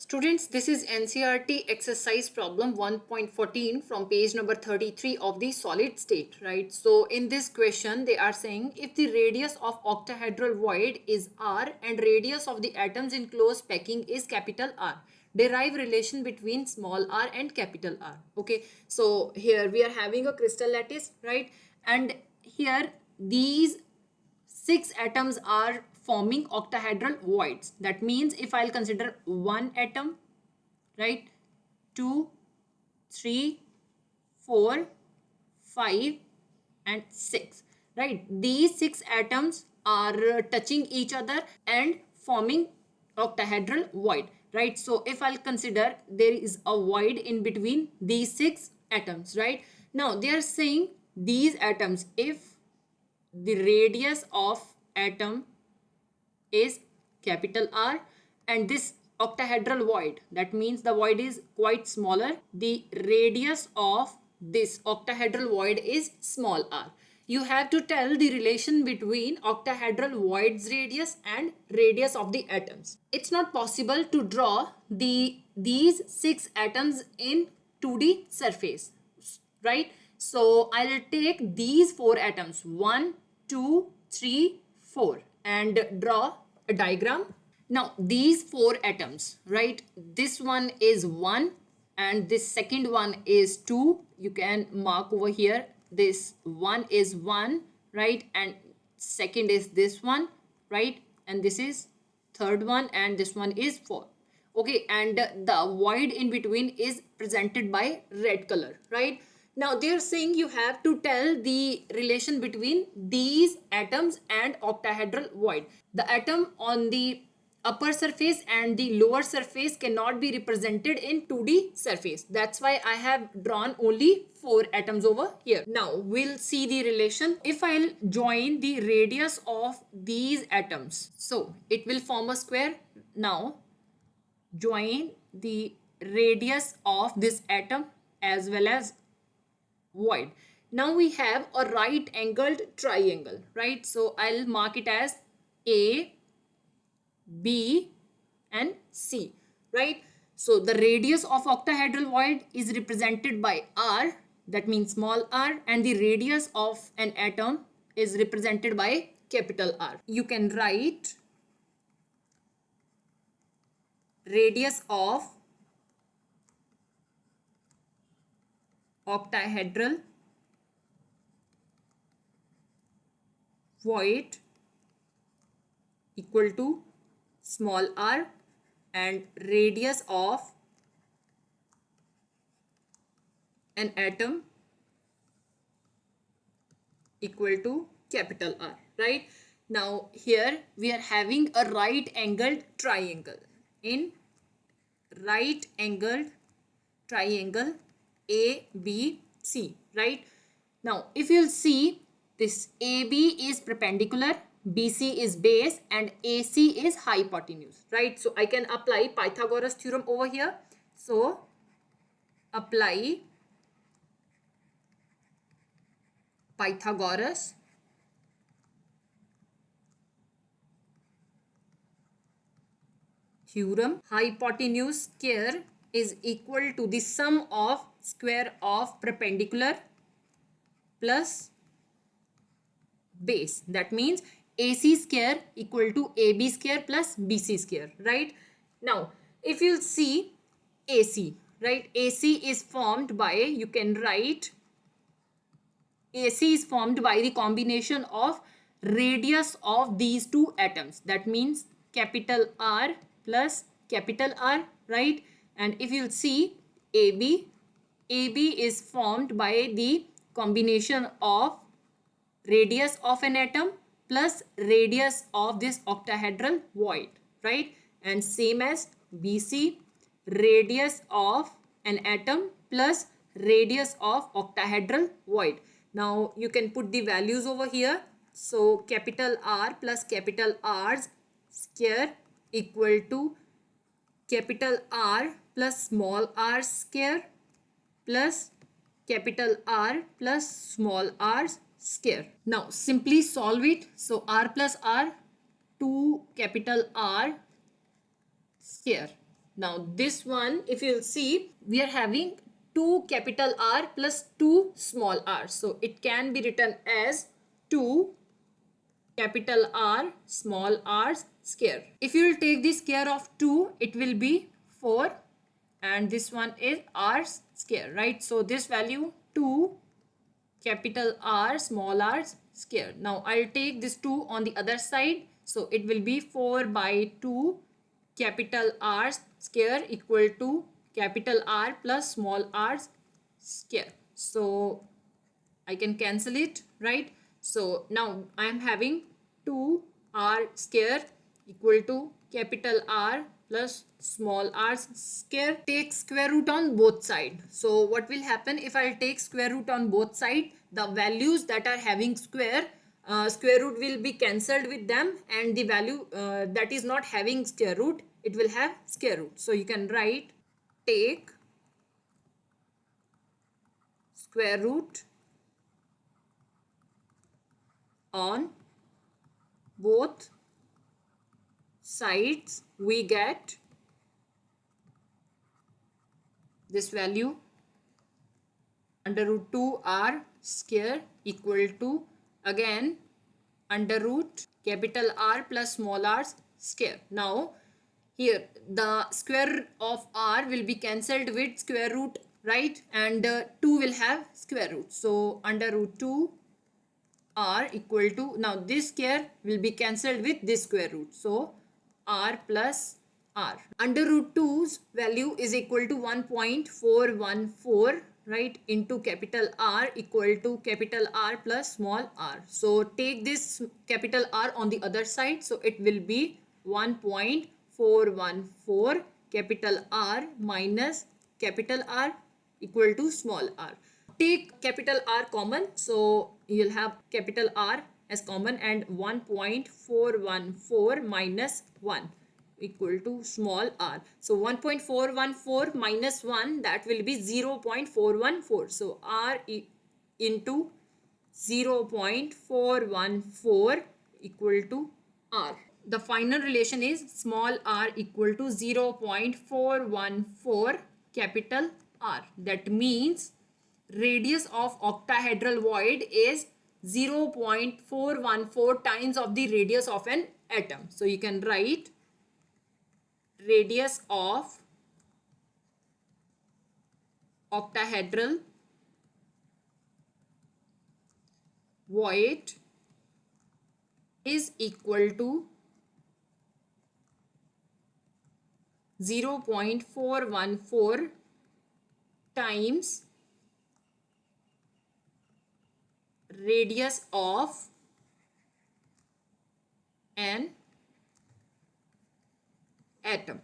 Students, this is NCERT exercise problem 1.14 from page number 33 of the solid state, right? So in this question, they are saying if the radius of octahedral void is R and radius of the atoms in closed packing is capital R, derive relation between small r and capital R. Okay, so here we are having a crystal lattice, right? And here these 6 atoms are forming octahedral voids. That means if I'll consider one atom, right, 2, 3, 4, 5 and 6, right? These 6 atoms are touching each other and forming octahedral void, right? So if I'll consider there is a void in between these 6 atoms, right? Now they are saying these atoms, if the radius of atom is capital R and this octahedral void, that means the void is quite smaller, the radius of this octahedral void is small r. You have to tell the relation between octahedral void's radius and radius of the atoms. It's not possible to draw these 6 atoms in 2D surface, right? So I'll take these 4 atoms, 1, 2, 3, 4, and draw a diagram. Now these 4 atoms, right? This one is 1 and this second one is 2. You can mark over here. This one is 1, right? And second is this one, right? And this is third one and this one is 4. Okay, and the void in between is presented by red color, right? Now they're saying you have to tell the relation between these atoms and octahedral void. The atom on the upper surface and the lower surface cannot be represented in 2D surface. That's why I have drawn only 4 atoms over here. Now we'll see the relation. If I'll join the radius of these atoms, so it will form a square. Now join the radius of this atom as well as void. Now we have a right angled triangle, right? So I'll mark it as A, B and C, right? So the radius of octahedral void is represented by R, that means small r, and the radius of an atom is represented by capital R. You can write radius of octahedral void equal to small r and radius of an atom equal to capital R, right? Now here we are having a right angled triangle. In right angled triangle ABC, right? Now if you'll see, this AB is perpendicular, BC is base and AC is hypotenuse, right? So I can apply Pythagoras theorem over here. So apply Pythagoras theorem. Hypotenuse square is equal to the sum of square of perpendicular plus base. That means AC square equal to AB square plus BC square, right? Now if you see AC, right? AC is formed by, you can write AC is formed by the combination of radius of these 2 atoms. That means capital R plus capital R, right? And if you'll see AB, AB is formed by the combination of radius of an atom plus radius of this octahedral void, right? And same as BC, radius of an atom plus radius of octahedral void. Now you can put the values over here. So capital R plus capital R's square equal to capital R plus small r square plus capital R plus small r's square. Now simply solve it. So r plus r, 2 capital R square. Now this one, if you'll see, we are having 2 capital R plus 2 small r. So it can be written as 2 capital R small r square. If you will take the square of 2, it will be 4, and this one is r square, right? So this value 2 capital R small r square. Now I'll take this 2 on the other side. So it will be 4 by 2 capital R square equal to capital R plus small r square. So I can cancel it, right? So now I am having 2r square equal to capital R plus small r square. Take square root on both sides. So what will happen if I take square root on both sides? The values that are having square root will be cancelled with them, and the value that is not having square root, it will have square root. So you can write take square root on both sides, we get this value under root 2r square equal to, again, under root capital R plus small r square. Now here the square of r will be cancelled with square root, right? And 2 will have square root. So under root 2 r equal to, now this square will be cancelled with this square root. So r plus r. Under root 2's value is equal to 1.414, right, into capital R equal to capital R plus small r. So take this capital R on the other side. So it will be 1.414 capital R minus capital R equal to small r. Take capital R common. So you'll have capital R as common, and 1.414 minus 1 equal to small r. So 1.414 minus 1, that will be 0.414. So r into 0.414 equal to r. The final relation is small r equal to 0.414 capital R. That means radius of octahedral void is 0.414 times of the radius of an atom. So you can write radius of octahedral void is equal to 0.414 times radius of an atom.